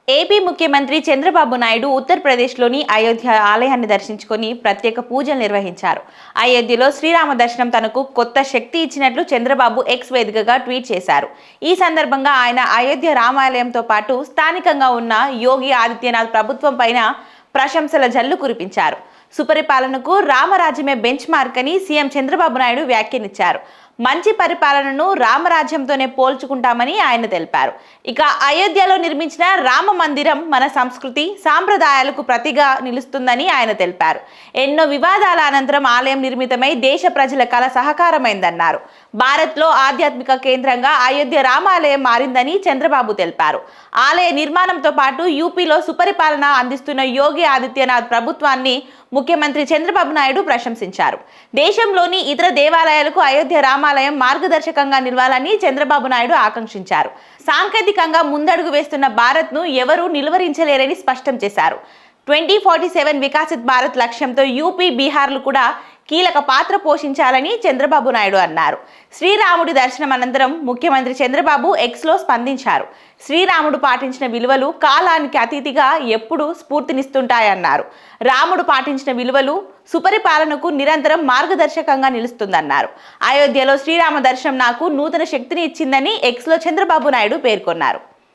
AP ముఖ్యమంత్రి చంద్రబాబు నాయుడు ఉత్తరప్రదేశ్లోని అయోధ్య ఆలయాన్ని దర్శించుకొని ప్రత్యేక పూజలు నిర్వహించారు. అయోధ్యలో శ్రీరామ దర్శనం తనకు కొత్త శక్తి ఇచ్చినట్లు చంద్రబాబు ఎక్స్ వేదికగా ట్వీట్ చేశారు. ఈ సందర్భంగా ఆయన అయోధ్య రామాలయంతో పాటు స్థానికంగా ఉన్న యోగి ఆదిత్యనాథ్ ప్రభుత్వం పైన ప్రశంసల జల్లు కురిపించారు. సుపరిపాలనకు రామరాజ్యమే బెంచ్ మార్క్ అని సీఎం చంద్రబాబు నాయుడు వ్యాఖ్యానించారు. మంచి పరిపాలనను రామరాజ్యంతోనే పోల్చుకుంటామని ఆయన తెలిపారు. ఇక అయోధ్యలో నిర్మించిన రామ మందిరం మన సంస్కృతి సాంప్రదాయాలకు ప్రతిగా నిలుస్తుందని ఆయన తెలిపారు. ఎన్నో వివాదాల అనంతరం ఆలయం నిర్మితమై దేశ ప్రజల కల సహకారమైందన్నారు. భారత్లో ఆధ్యాత్మిక కేంద్రంగా అయోధ్య రామాలయం మారిందని చంద్రబాబు తెలిపారు. ఆలయ నిర్మాణంతో పాటు యూపీలో సుపరిపాలన అందిస్తున్న యోగి ఆదిత్యనాథ్ ప్రభుత్వాన్ని ముఖ్యమంత్రి చంద్రబాబు నాయుడు ప్రశంసించారు. దేశంలోని ఇతర దేవాలయాలకు అయోధ్య రామాలయం మార్గదర్శకంగా నిలవాలని చంద్రబాబు నాయుడు ఆకాంక్షించారు. సాంకేతికంగా ముందడుగు వేస్తున్న భారత్ను ఎవరూ నిలువరించలేరని స్పష్టం చేశారు. 2047 వికసిత్ భారత్ లక్ష్యంతో యూపీ, బీహార్లు కూడా కీలక పాత్ర పోషించాలని చంద్రబాబు నాయుడు అన్నారు. శ్రీరాముడి దర్శనం అనంతరం ముఖ్యమంత్రి చంద్రబాబు ఎక్స్లో స్పందించారు. శ్రీరాముడు పాటించిన విలువలు కాలానికి అతీతిగా ఎప్పుడూ స్ఫూర్తినిస్తుంటాయన్నారు. రాముడు పాటించిన విలువలు సుపరిపాలనకు నిరంతరం మార్గదర్శకంగా నిలుస్తుందన్నారు. అయోధ్యలో శ్రీరామ దర్శనం నాకు నూతన శక్తిని ఇచ్చిందని ఎక్స్లో చంద్రబాబు నాయుడు పేర్కొన్నారు.